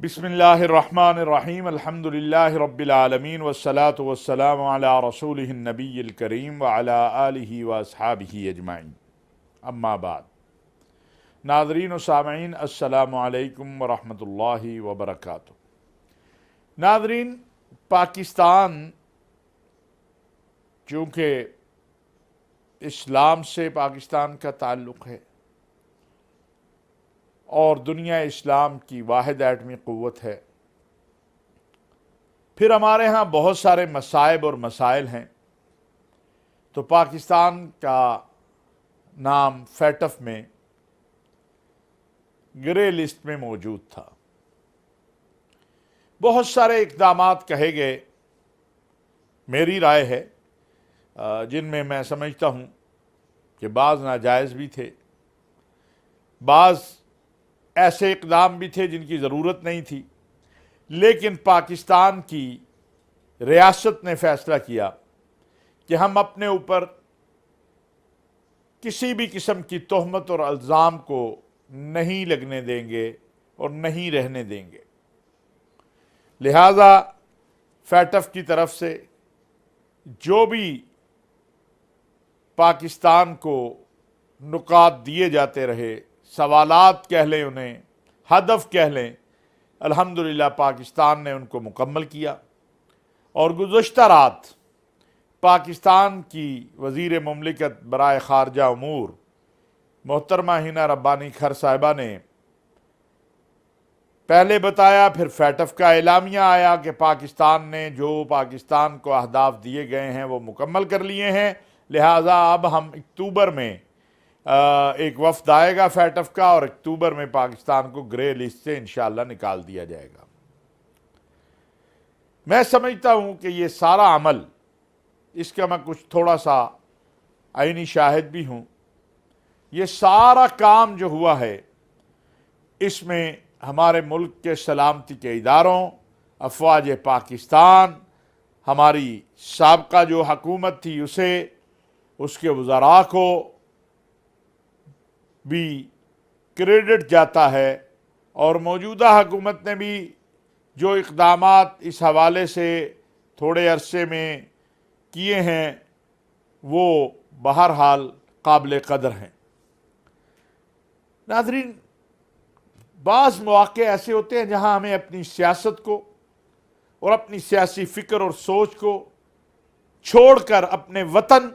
بسم اللہ الرحمن الرحیم الحمدللہ رب العالمین والصلاة والسلام علی رسولہ النبی الکریم وعلی آلہ واصحابہ اجمعین، اما بعد۔ ناظرین و سامعین، السلام علیکم ورحمۃ اللہ وبرکاتہ۔ ناظرین، پاکستان چونکہ اسلام سے پاکستان کا تعلق ہے اور دنیا اسلام کی واحد ایٹمی قوت ہے، پھر ہمارے ہاں بہت سارے مصائب اور مسائل ہیں، تو پاکستان کا نام فیٹف میں گرے لسٹ میں موجود تھا۔ بہت سارے اقدامات کہے گئے، میری رائے ہے، جن میں میں سمجھتا ہوں کہ بعض ناجائز بھی تھے، بعض ایسے اقدام بھی تھے جن کی ضرورت نہیں تھی، لیکن پاکستان کی ریاست نے فیصلہ کیا کہ ہم اپنے اوپر کسی بھی قسم کی تہمت اور الزام کو نہیں لگنے دیں گے اور نہیں رہنے دیں گے۔ لہذا فیٹف کی طرف سے جو بھی پاکستان کو نکات دیے جاتے رہے، سوالات کہہ لیں، انہیں ہدف کہہ لیں، الحمدللہ پاکستان نے ان کو مکمل کیا۔ اور گزشتہ رات پاکستان کی وزیر مملکت برائے خارجہ امور محترمہ ہینا ربانی کھر صاحبہ نے پہلے بتایا، پھر فیٹف کا اعلامیہ آیا کہ پاکستان نے جو پاکستان کو اہداف دیے گئے ہیں وہ مکمل کر لیے ہیں، لہٰذا اب ہم اکتوبر میں ایک وفد آئے گا فیٹف کا، اور اکتوبر میں پاکستان کو گرے لسٹ سے انشاءاللہ نکال دیا جائے گا۔ میں سمجھتا ہوں کہ یہ سارا عمل، اس کا میں کچھ تھوڑا سا عینی شاہد بھی ہوں، یہ سارا کام جو ہوا ہے اس میں ہمارے ملک کے سلامتی کے اداروں، افواج پاکستان، ہماری سابقہ جو حکومت تھی اس کے وزراء کو بھی کریڈٹ جاتا ہے، اور موجودہ حکومت نے بھی جو اقدامات اس حوالے سے تھوڑے عرصے میں کیے ہیں وہ بہرحال قابل قدر ہیں۔ ناظرین، بعض مواقع ایسے ہوتے ہیں جہاں ہمیں اپنی سیاست کو اور اپنی سیاسی فکر اور سوچ کو چھوڑ کر اپنے وطن،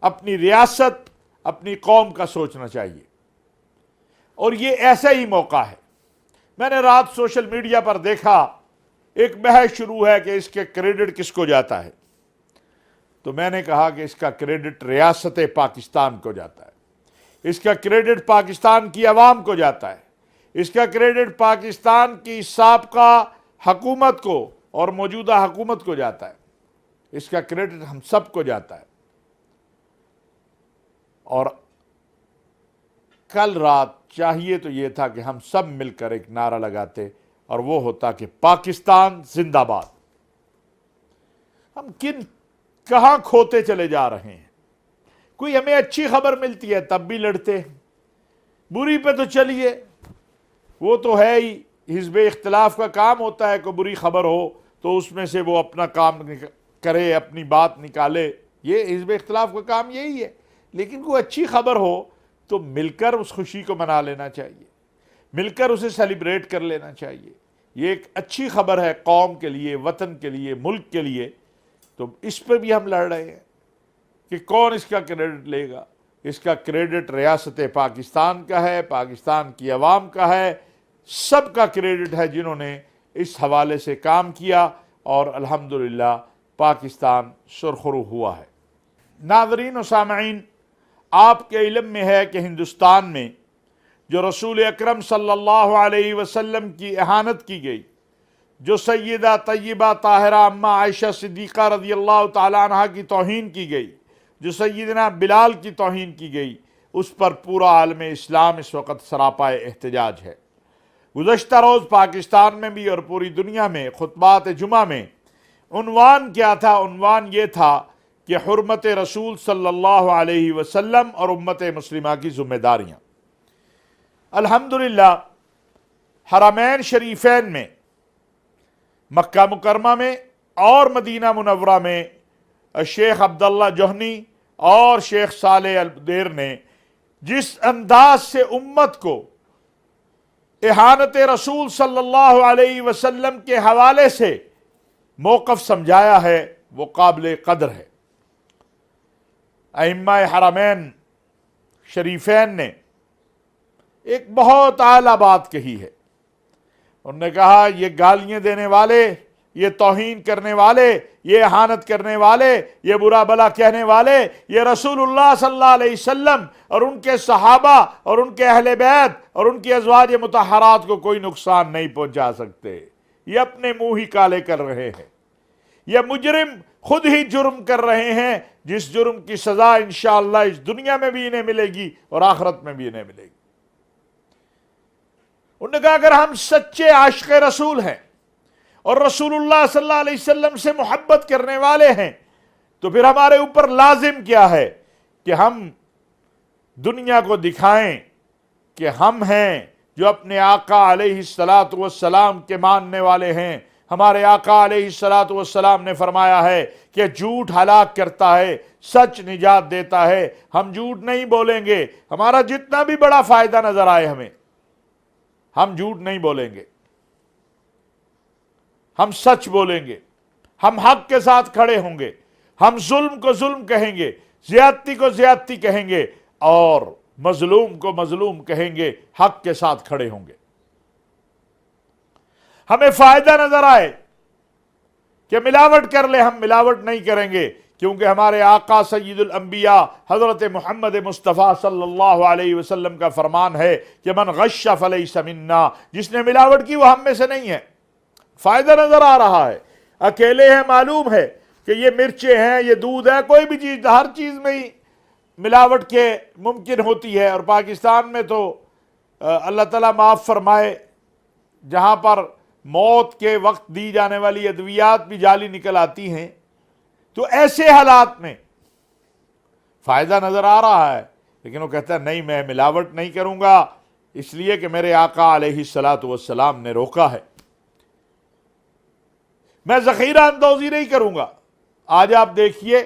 اپنی ریاست، اپنی قوم کا سوچنا چاہیے، اور یہ ایسا ہی موقع ہے۔ میں نے رات سوشل میڈیا پر دیکھا ایک بحث شروع ہے کہ اس کے کریڈٹ کس کو جاتا ہے، تو میں نے کہا کہ اس کا کریڈٹ ریاست پاکستان کو جاتا ہے، اس کا کریڈٹ پاکستان کی عوام کو جاتا ہے، اس کا کریڈٹ پاکستان کی سابقہ حکومت کو اور موجودہ حکومت کو جاتا ہے، اس کا کریڈٹ ہم سب کو جاتا ہے۔ اور کل رات چاہیے تو یہ تھا کہ ہم سب مل کر ایک نعرہ لگاتے، اور وہ ہوتا کہ پاکستان زندہ باد۔ ہم کہاں کھوتے چلے جا رہے ہیں؟ کوئی ہمیں اچھی خبر ملتی ہے تب بھی لڑتے ہیں، بری پہ تو چلیے، وہ تو ہے ہی، حزب اختلاف کا کام ہوتا ہے کہ بری خبر ہو تو اس میں سے وہ اپنا کام کرے، اپنی بات نکالے، یہ حزب اختلاف کا کام یہی ہے۔ لیکن کوئی اچھی خبر ہو تو مل کر اس خوشی کو منا لینا چاہیے، مل کر اسے سیلیبریٹ کر لینا چاہیے۔ یہ ایک اچھی خبر ہے قوم کے لیے، وطن کے لیے، ملک کے لیے، تو اس پہ بھی ہم لڑ رہے ہیں کہ کون اس کا کریڈٹ لے گا۔ اس کا کریڈٹ ریاست پاکستان کا ہے، پاکستان کی عوام کا ہے، سب کا کریڈٹ ہے جنہوں نے اس حوالے سے کام کیا، اور الحمدللہ پاکستان سرخرو ہوا ہے۔ ناظرین و سامعین، آپ کے علم میں ہے کہ ہندوستان میں جو رسول اکرم صلی اللہ علیہ وسلم کی اہانت کی گئی، جو سیدہ طیبہ طاہرہ اماں عائشہ صدیقہ رضی اللہ تعالی عنہ کی توہین کی گئی، جو سیدنا بلال کی توہین کی گئی، اس پر پورا عالم اسلام اس وقت سراپائے احتجاج ہے۔ گزشتہ روز پاکستان میں بھی اور پوری دنیا میں خطبات جمعہ میں عنوان کیا تھا؟ عنوان یہ تھا کہ حرمت رسول صلی اللہ علیہ وسلم اور امت مسلمہ کی ذمہ داریاں۔ الحمدللہ حرمین شریفین میں مکہ مکرمہ میں اور مدینہ منورہ میں شیخ عبداللہ جوہنی اور شیخ صالح الدیر نے جس انداز سے امت کو اہانت رسول صلی اللہ علیہ وسلم کے حوالے سے موقف سمجھایا ہے وہ قابل قدر ہے۔ ائمہ حرمین شریفین نے ایک بہت اعلیٰ بات کہی ہے۔ انہوں نے کہا یہ گالیاں دینے والے، یہ توہین کرنے والے، یہ اہانت کرنے والے، یہ برا بلا کہنے والے، یہ رسول اللہ صلی اللہ علیہ وسلم اور ان کے صحابہ اور ان کے اہل بیت اور ان کی ازواج مطہرات کو کوئی نقصان نہیں پہنچا سکتے۔ یہ اپنے منہ ہی کالے کر رہے ہیں۔ یہ مجرم خود ہی جرم کر رہے ہیں، جس جرم کی سزا انشاءاللہ اس دنیا میں بھی انہیں ملے گی اور آخرت میں بھی انہیں ملے گی۔ انہوں نے کہا اگر ہم سچے عاشق رسول ہیں اور رسول اللہ صلی اللہ علیہ وسلم سے محبت کرنے والے ہیں تو پھر ہمارے اوپر لازم کیا ہے کہ ہم دنیا کو دکھائیں کہ ہم ہیں جو اپنے آقا علیہ السلام کے ماننے والے ہیں۔ ہمارے آقا علیہ السلام نے فرمایا ہے کہ جھوٹ ہلاک کرتا ہے، سچ نجات دیتا ہے۔ ہم جھوٹ نہیں بولیں گے، ہمارا جتنا بھی بڑا فائدہ نظر آئے ہم جھوٹ نہیں بولیں گے، ہم سچ بولیں گے، ہم حق کے ساتھ کھڑے ہوں گے، ہم ظلم کو ظلم کہیں گے، زیادتی کو زیادتی کہیں گے اور مظلوم کو مظلوم کہیں گے، حق کے ساتھ کھڑے ہوں گے۔ ہمیں فائدہ نظر آئے کہ ملاوٹ کر لے، ہم ملاوٹ نہیں کریں گے، کیونکہ ہمارے آقا سید الانبیاء حضرت محمد مصطفیٰ صلی اللہ علیہ وسلم کا فرمان ہے کہ من غش فلیس منا، جس نے ملاوٹ کی وہ ہم میں سے نہیں ہے۔ فائدہ نظر آ رہا ہے، اکیلے ہیں، معلوم ہے کہ یہ مرچیں ہیں، یہ دودھ ہے، کوئی بھی چیز، ہر چیز میں ہی ملاوٹ کے ممکن ہوتی ہے۔ اور پاکستان میں تو اللہ تعالیٰ معاف فرمائے، جہاں پر موت کے وقت دی جانے والی ادویات بھی جعلی نکل آتی ہیں، تو ایسے حالات میں فائدہ نظر آ رہا ہے، لیکن وہ کہتا ہے نہیں، میں ملاوٹ نہیں کروں گا، اس لیے کہ میرے آقا علیہ السلام نے روکا ہے۔ میں ذخیرہ اندوزی نہیں کروں گا۔ آج آپ دیکھیے،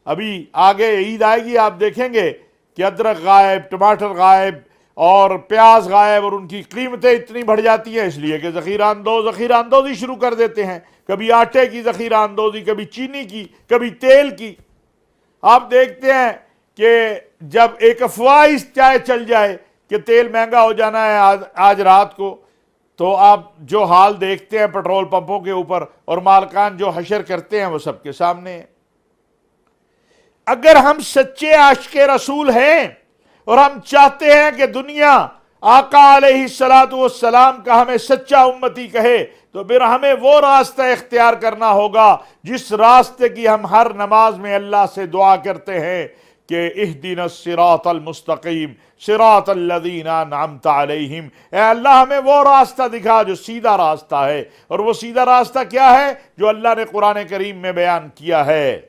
ابھی آگے عید آئے گی، آپ دیکھیں گے کہ ادرک غائب، ٹماٹر غائب اور پیاز غائب، اور ان کی قیمتیں اتنی بڑھ جاتی ہیں اس لیے کہ ذخیرہ اندوزی شروع کر دیتے ہیں، کبھی آٹے کی ذخیرہ اندوزی، کبھی چینی کی، کبھی تیل کی۔ آپ دیکھتے ہیں کہ جب ایک افواہ چائے چل جائے کہ تیل مہنگا ہو جانا ہے آج رات کو، تو آپ جو حال دیکھتے ہیں پیٹرول پمپوں کے اوپر، اور مالکان جو حشر کرتے ہیں وہ سب کے سامنے ہیں۔ اگر ہم سچے عاشق رسول ہیں اور ہم چاہتے ہیں کہ دنیا آقا علیہ السلام کا ہمیں سچا امتی کہے، تو پھر ہمیں وہ راستہ اختیار کرنا ہوگا جس راستے کی ہم ہر نماز میں اللہ سے دعا کرتے ہیں کہ اہدنا الصراط المستقیم صراط الذین انعمت علیہم، اے اللہ ہمیں وہ راستہ دکھا جو سیدھا راستہ ہے۔ اور وہ سیدھا راستہ کیا ہے؟ جو اللہ نے قرآن کریم میں بیان کیا ہے۔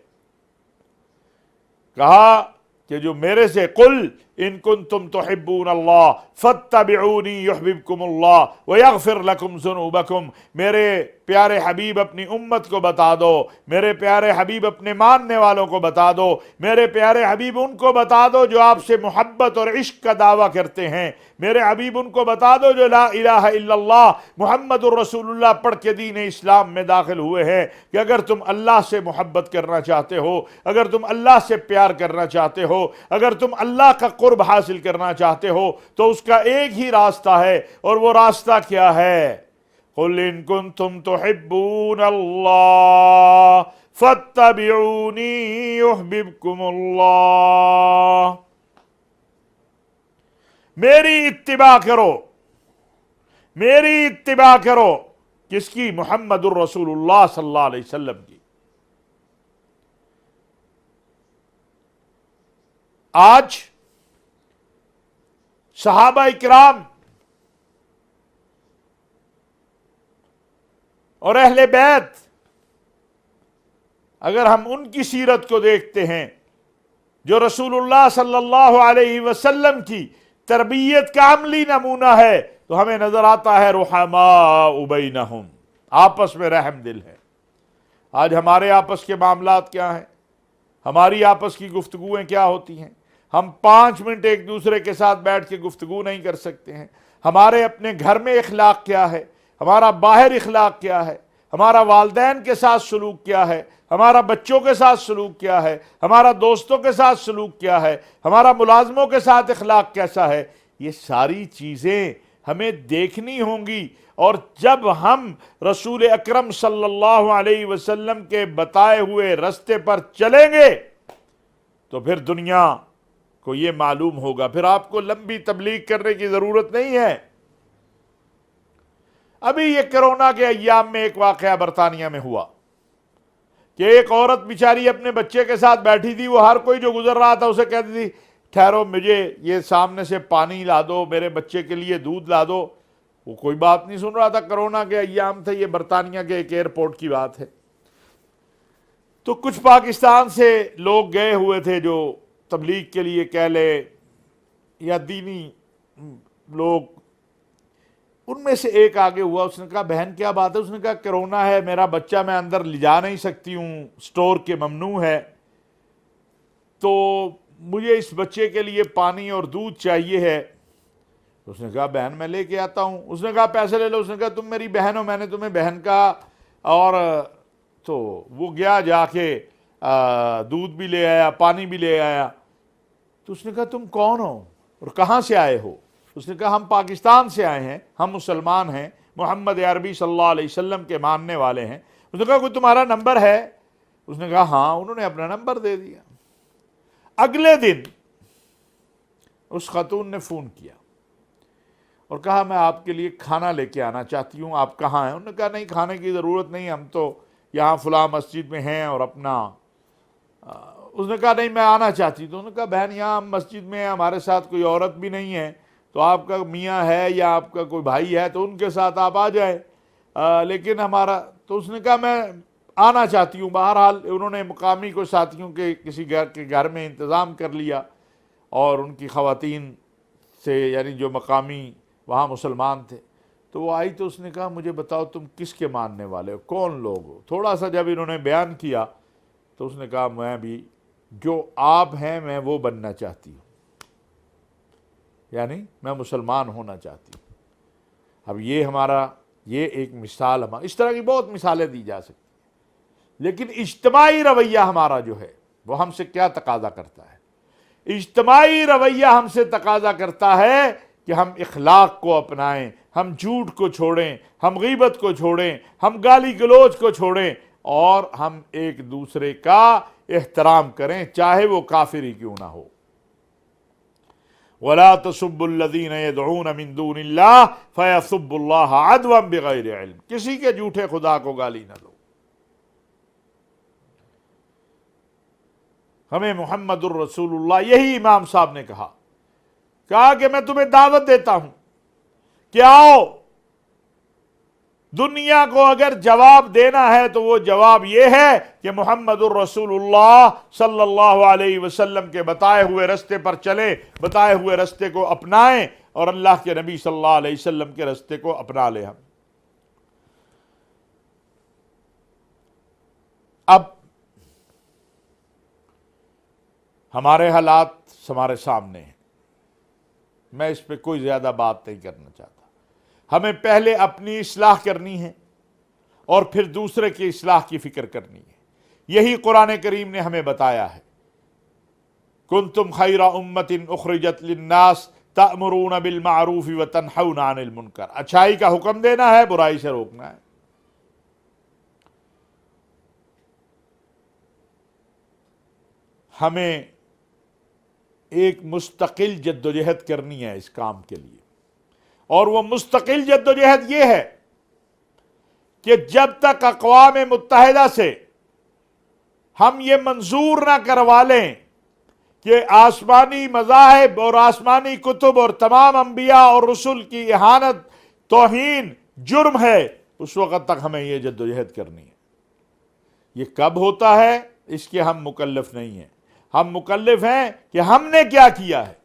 کہا کہ جو میرے سے قل ان کنتم تحبون اللہ فاتبعونی یحببکم اللہ ویغفر لکم ذنوبکم، میرے پیارے حبیب اپنی امت کو بتا دو، میرے پیارے حبیب اپنے ماننے والوں کو بتا دو، میرے پیارے حبیب ان کو بتا دو جو آپ سے محبت اور عشق کا دعویٰ کرتے ہیں، میرے حبیب ان کو بتا دو جو لا الہ الا اللہ محمد الرسول اللہ پڑھ کے دین اسلام میں داخل ہوئے ہیں، کہ اگر تم اللہ سے محبت کرنا چاہتے ہو، اگر تم اللہ سے پیار کرنا چاہتے ہو، اگر تم اللہ کا قرب حاصل کرنا چاہتے ہو، تو اس کا ایک ہی راستہ ہے، اور وہ راستہ کیا ہے؟ قل ان کنتم تحبون اللہ فاتبعونی یحببکم اللہ، میری اتباع کرو، میری اتباع کرو، کس کی؟ محمد الرسول اللہ صلی اللہ علیہ وسلم کی۔ آج صحابہ اکرام اور اہل بیت، اگر ہم ان کی سیرت کو دیکھتے ہیں جو رسول اللہ صلی اللہ علیہ وسلم کی تربیت کا عملی نمونہ ہے، تو ہمیں نظر آتا ہے رحماء بینہم، آپس میں رحم دل ہے۔ آج ہمارے آپس کے معاملات کیا ہیں؟ ہماری آپس کی گفتگویں کیا ہوتی ہیں؟ ہم 5 منٹ ایک دوسرے کے ساتھ بیٹھ کے گفتگو نہیں کر سکتے ہیں۔ ہمارے اپنے گھر میں اخلاق کیا ہے؟ ہمارا باہر اخلاق کیا ہے؟ ہمارا والدین کے ساتھ سلوک کیا ہے؟ ہمارا بچوں کے ساتھ سلوک کیا ہے؟ ہمارا دوستوں کے ساتھ سلوک کیا ہے؟ ہمارا ملازموں کے ساتھ اخلاق کیسا ہے؟ یہ ساری چیزیں ہمیں دیکھنی ہوں گی، اور جب ہم رسول اکرم صلی اللہ علیہ وسلم کے بتائے ہوئے راستے پر چلیں گے تو پھر دنیا کو یہ معلوم ہوگا، پھر آپ کو لمبی تبلیغ کرنے کی ضرورت نہیں ہے۔ ابھی یہ کرونا کے ایام میں ایک واقعہ برطانیہ میں ہوا کہ ایک عورت بیچاری اپنے بچے کے ساتھ بیٹھی تھی، وہ ہر کوئی جو گزر رہا تھا اسے کہتی تھی ٹھہرو مجھے یہ سامنے سے پانی لا دو، میرے بچے کے لیے دودھ لا دو۔ وہ کوئی بات نہیں سن رہا تھا، کرونا کے ایام تھے، یہ برطانیہ کے ایک ایئرپورٹ کی بات ہے۔ تو کچھ پاکستان سے لوگ گئے ہوئے تھے جو تبلیغ کے لیے کہہ لے یا دینی لوگ، ان میں سے ایک آگے ہوا، اس نے کہا بہن کیا بات ہے؟ اس نے کہا کرونا ہے، میرا بچہ میں اندر لے جا نہیں سکتی ہوں، سٹور کے ممنوع ہے، تو مجھے اس بچے کے لیے پانی اور دودھ چاہیے ہے۔ اس نے کہا بہن میں لے کے آتا ہوں۔ اس نے کہا پیسے لے لو۔ اس نے کہا تم میری بہن ہو، میں نے تمہیں بہن کہا، اور تو وہ گیا، جا کے دودھ بھی لے آیا، پانی بھی لے آیا۔ تو اس نے کہا تم کون ہو اور کہاں سے آئے ہو؟ اس نے کہا ہم پاکستان سے آئے ہیں، ہم مسلمان ہیں، محمد عربی صلی اللہ علیہ وسلم کے ماننے والے ہیں۔ اس نے کہا کوئی تمہارا نمبر ہے؟ اس نے کہا ہاں۔ انہوں نے اپنا نمبر دے دیا۔ اگلے دن اس خاتون نے فون کیا اور کہا میں آپ کے لیے کھانا لے کے آنا چاہتی ہوں، آپ کہاں ہیں؟ انہوں نے کہا نہیں کھانے کی ضرورت نہیں، ہم تو یہاں فلاں مسجد میں ہیں اور اپنا اس نے کہا نہیں میں آنا چاہتی ہوں۔ تو انہوں نے کہا بہن یہاں ہم مسجد میں ہیں، ہمارے ساتھ کوئی عورت بھی نہیں ہے، تو آپ کا میاں ہے یا آپ کا کوئی بھائی ہے تو ان کے ساتھ آپ آ جائیں، لیکن ہمارا، تو اس نے کہا میں آنا چاہتی ہوں۔ بہرحال انہوں نے مقامی کو ساتھیوں کے کسی گھر کے گھر میں انتظام کر لیا، اور ان کی خواتین سے یعنی جو مقامی وہاں مسلمان تھے، تو وہ آئی، تو اس نے کہا مجھے بتاؤ تم کس کے ماننے والے ہو، کون لوگ ہو؟ تھوڑا سا جب انہوں نے بیان کیا تو اس نے کہا میں بھی جو آپ ہیں میں وہ بننا چاہتی ہوں، یعنی میں مسلمان ہونا چاہتی ہوں۔ اب یہ ہمارا یہ ایک مثال، ہمارا اس طرح کی بہت مثالیں دی جا سکتی ہیں، لیکن اجتماعی رویہ ہمارا جو ہے وہ ہم سے کیا تقاضا کرتا ہے؟ اجتماعی رویہ ہم سے تقاضا کرتا ہے کہ ہم اخلاق کو اپنائیں، ہم جھوٹ کو چھوڑیں، ہم غیبت کو چھوڑیں، ہم گالی گلوچ کو چھوڑیں، اور ہم ایک دوسرے کا احترام کریں چاہے وہ کافر ہی کیوں نہ ہو۔ وَلَا تَسُبُّوا الَّذِينَ يَدْعُونَ مِن دُونِ اللَّهِ فَيَسُبُّوا اللَّهَ عَدْوًا بِغَيْرِ عِلْمٍ، کسی کے جھوٹے خدا کو گالی نہ دو۔ ہمیں محمد الرسول اللہ، یہی امام صاحب نے کہا کہ میں تمہیں دعوت دیتا ہوں کہ آؤ، دنیا کو اگر جواب دینا ہے تو وہ جواب یہ ہے کہ محمد الرسول اللہ صلی اللہ علیہ وسلم کے بتائے ہوئے راستے پر چلیں، بتائے ہوئے راستے کو اپنائیں، اور اللہ کے نبی صلی اللہ علیہ وسلم کے راستے کو اپنا لیں۔ ہم اب ہمارے حالات ہمارے سامنے ہیں، میں اس پہ کوئی زیادہ بات نہیں کرنا چاہتا۔ ہمیں پہلے اپنی اصلاح کرنی ہے اور پھر دوسرے کی اصلاح کی فکر کرنی ہے۔ یہی قرآن کریم نے ہمیں بتایا ہے، کنتم خیر امۃ اخرجت للناس تأمرون بالمعروف وتنہون عن المنکر، اچھائی کا حکم دینا ہے، برائی سے روکنا ہے۔ ہمیں ایک مستقل جدوجہد کرنی ہے اس کام کے لیے، اور وہ مستقل جدوجہد یہ ہے کہ جب تک اقوام متحدہ سے ہم یہ منظور نہ کروا لیں کہ آسمانی مذاہب اور آسمانی کتب اور تمام انبیاء اور رسل کی اہانت، توہین جرم ہے، اس وقت تک ہمیں یہ جدوجہد کرنی ہے۔ یہ کب ہوتا ہے اس کے ہم مکلف نہیں ہیں، ہم مکلف ہیں کہ ہم نے کیا کیا ہے۔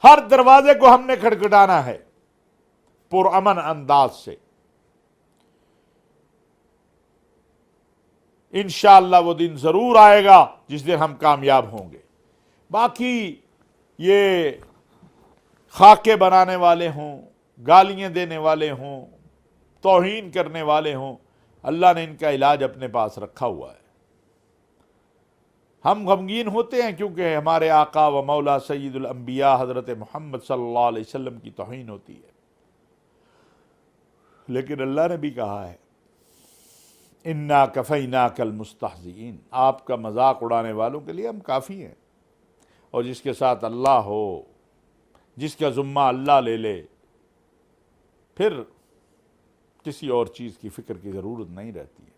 ہر دروازے کو ہم نے کھٹکھٹانا ہے پرامن انداز سے. انشاءاللہ وہ دن ضرور آئے گا جس دن ہم کامیاب ہوں گے. باقی یہ خاکے بنانے والے ہوں، گالیاں دینے والے ہوں، توہین کرنے والے ہوں، اللہ نے ان کا علاج اپنے پاس رکھا ہوا ہے. ہم غمگین ہوتے ہیں کیونکہ ہمارے آقا و مولا سید الانبیاء حضرت محمد صلی اللہ علیہ وسلم کی توہین ہوتی ہے، لیکن اللہ نے بھی کہا ہے انا کفیناک المستہزئین، آپ کا مذاق اڑانے والوں کے لیے ہم کافی ہیں. اور جس کے ساتھ اللہ ہو، جس کا ذمہ اللہ لے لے، پھر کسی اور چیز کی فکر کی ضرورت نہیں رہتی ہے.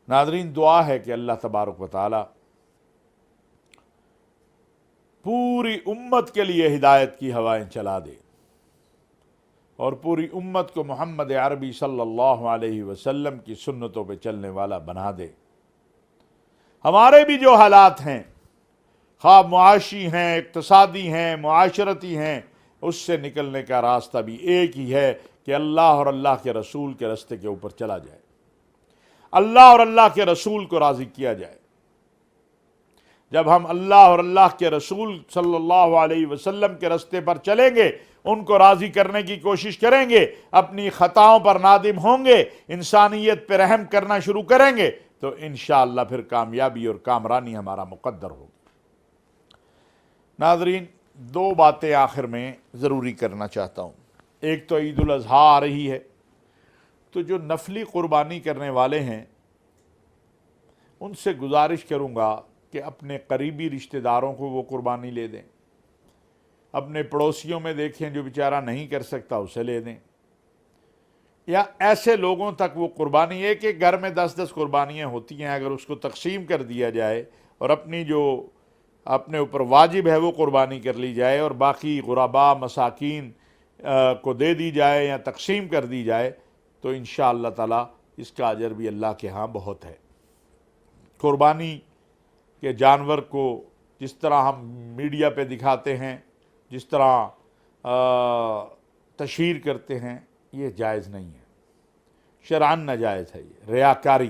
ناظرین، دعا ہے کہ اللہ تبارک و تعالی پوری امت کے لیے ہدایت کی ہوائیں چلا دے اور پوری امت کو محمد عربی صلی اللہ علیہ وسلم کی سنتوں پہ چلنے والا بنا دے. ہمارے بھی جو حالات ہیں، خواہ معاشی ہیں، اقتصادی ہیں، معاشرتی ہیں، اس سے نکلنے کا راستہ بھی ایک ہی ہے کہ اللہ اور اللہ کے رسول کے راستے کے اوپر چلا جائے، اللہ اور اللہ کے رسول کو راضی کیا جائے. جب ہم اللہ اور اللہ کے رسول صلی اللہ علیہ وسلم کے راستے پر چلیں گے، ان کو راضی کرنے کی کوشش کریں گے، اپنی خطاؤں پر نادم ہوں گے، انسانیت پہ رحم کرنا شروع کریں گے، تو انشاءاللہ پھر کامیابی اور کامرانی ہمارا مقدر ہوگی. ناظرین، دو باتیں آخر میں ضروری کرنا چاہتا ہوں. ایک تو عید الاضحیٰ آ رہی ہے، تو جو نفلی قربانی کرنے والے ہیں ان سے گزارش کروں گا کہ اپنے قریبی رشتہ داروں کو وہ قربانی لے دیں، اپنے پڑوسیوں میں دیکھیں جو بیچارہ نہیں کر سکتا اسے لے دیں، یا ایسے لوگوں تک وہ قربانی، ایک ایک گھر میں 10-10 قربانیاں ہوتی ہیں، اگر اس کو تقسیم کر دیا جائے اور اپنی جو اپنے اوپر واجب ہے وہ قربانی کر لی جائے اور باقی غرباء مساکین کو دے دی جائے یا تقسیم کر دی جائے، تو انشاءاللہ تعالی اس کا اجر بھی اللہ کے ہاں بہت ہے. قربانی کے جانور کو جس طرح ہم میڈیا پہ دکھاتے ہیں، جس طرح تشہیر کرتے ہیں، یہ جائز نہیں ہے، شرعاً ناجائز ہے. یہ ریاکاری،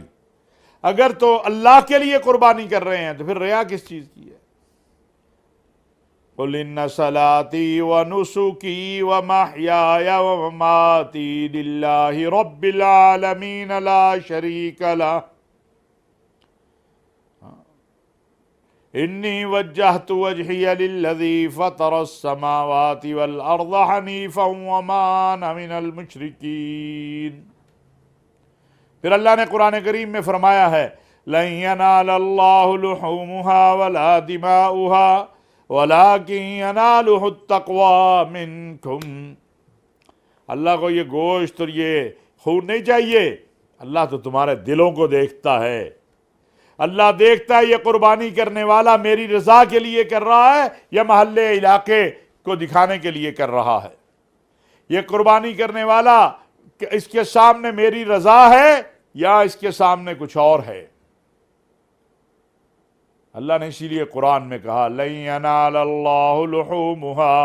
اگر تو اللہ کے لیے قربانی کر رہے ہیں تو پھر ریا کس چیز کی ہے؟ قُلْ إِنَّ صَلَاتِي وَنُسُكِي وَمَحْيَايَ وَمَمَاتِي لِلَّهِ رَبِّ الْعَالَمِينَ لَا شَرِيكَ لَهُ إِنِّي وَجَّهْتُ وَجْهِيَ لِلَّذِي فَطَرَ السَّمَاوَاتِ وَالْأَرْضَ حَنِيفًا وَمَا أَنَا مِنَ الْمُشْرِكِينَ. پھر اللہ نے قرآن کریم میں فرمایا ہے لَن يَنَالَ اللَّهُ لُحُومُهَا وَلَا دِمَاؤُهَا وَلَٰكِن يَنَالُهُ التَّقْوَىٰ مِنكُمْ. اللہ کو یہ گوشت اور یہ خون نہیں چاہیے، اللہ تو تمہارے دلوں کو دیکھتا ہے. اللہ دیکھتا ہے یہ قربانی کرنے والا میری رضا کے لیے کر رہا ہے یا محلے علاقے کو دکھانے کے لیے کر رہا ہے. یہ قربانی کرنے والا اس کے سامنے میری رضا ہے یا اس کے سامنے کچھ اور ہے. اللہ نے اسی لیے قرآن میں کہا لَن يَنَالَ اللَّهُ لُحُومُهَا،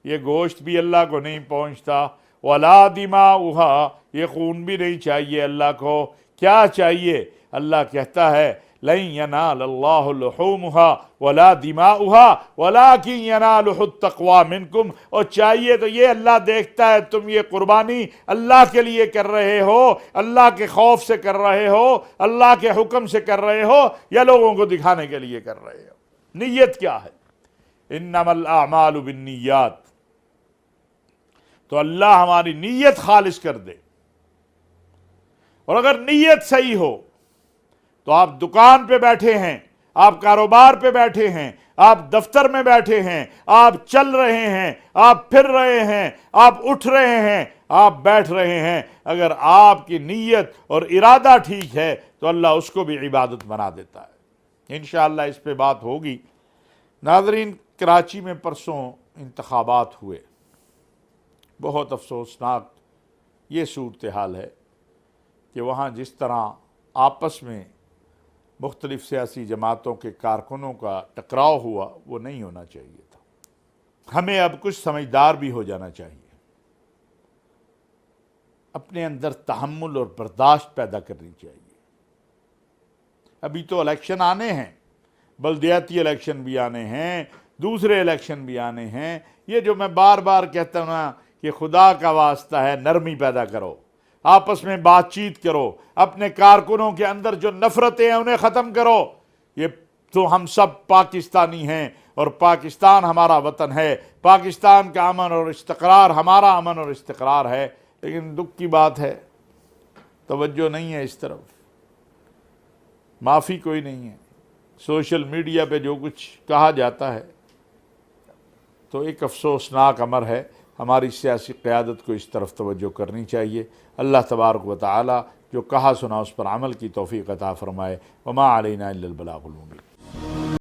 یہ گوشت بھی اللہ کو نہیں پہنچتا، وَلَا دِمَاؤُهَا، یہ خون بھی نہیں چاہیے اللہ کو. کیا چاہیے؟ اللہ کہتا ہے لَن يَنَالَ اللَّهُ لُحُومُهَا وَلَا دِمَاؤُهَا وَلَٰكِن يَنَالُهُ التَّقْوَىٰ مِنكُمْ. اور چاہیے تو یہ اللہ دیکھتا ہے تم یہ قربانی اللہ کے لیے کر رہے ہو، اللہ کے خوف سے کر رہے ہو، اللہ کے حکم سے کر رہے ہو، یا لوگوں کو دکھانے کے لیے کر رہے ہو. نیت کیا ہے؟ انما الاعمال بالنیات. تو اللہ ہماری نیت خالص کر دے، اور اگر نیت صحیح ہو تو آپ دکان پہ بیٹھے ہیں، آپ کاروبار پہ بیٹھے ہیں، آپ دفتر میں بیٹھے ہیں، آپ چل رہے ہیں، آپ پھر رہے ہیں، آپ اٹھ رہے ہیں، آپ بیٹھ رہے ہیں، اگر آپ کی نیت اور ارادہ ٹھیک ہے تو اللہ اس کو بھی عبادت بنا دیتا ہے. انشاءاللہ اس پہ بات ہوگی. ناظرین، کراچی میں پرسوں انتخابات ہوئے. بہت افسوسناک یہ صورتحال ہے کہ وہاں جس طرح آپس میں مختلف سیاسی جماعتوں کے کارکنوں کا ٹکراؤ ہوا، وہ نہیں ہونا چاہیے تھا۔ ہمیں اب کچھ سمجھدار بھی ہو جانا چاہیے، اپنے اندر تحمل اور برداشت پیدا کرنی چاہیے۔ ابھی تو الیکشن آنے ہیں، بلدیاتی الیکشن بھی آنے ہیں، دوسرے الیکشن بھی آنے ہیں۔ یہ جو میں بار بار کہتا ہوں نا کہ خدا کا واسطہ ہے، نرمی پیدا کرو، آپس میں بات چیت کرو، اپنے کارکنوں کے اندر جو نفرتیں ہیں انہیں ختم کرو۔ یہ تو ہم سب پاکستانی ہیں اور پاکستان ہمارا وطن ہے، پاکستان کا امن اور استقرار ہمارا امن اور استقرار ہے۔ لیکن دکھ کی بات ہے، توجہ نہیں ہے اس طرف، معافی کوئی نہیں ہے۔ سوشل میڈیا پہ جو کچھ کہا جاتا ہے تو ایک افسوسناک امر ہے۔ ہماری سیاسی قیادت کو اس طرف توجہ کرنی چاہیے۔ اللہ تبارک و تعالی جو کہا سنا اس پر عمل کی توفیق عطا فرمائے۔ وما علینا الا البلاغ المبین۔